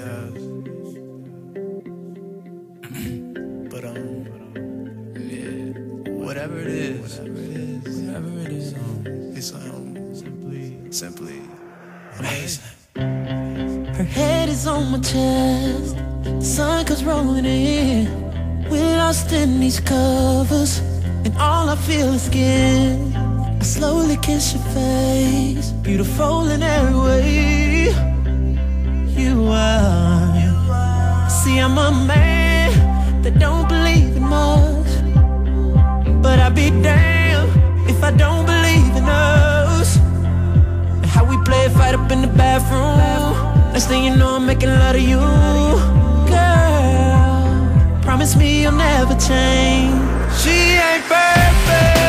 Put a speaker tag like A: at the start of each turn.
A: does. But yeah, whatever it is, it's simply amazing.
B: Her head is on my chest, the sun comes rolling in. We're lost in these covers, and all I feel is skin. I slowly kiss your face, beautiful in every way. You are. See, I'm a man that don't believe in much, but I'd be damned if I don't believe in us. And how we play a fight up in the bathroom, next thing you know I'm making love to you. Girl, promise me you'll never change. She ain't perfect,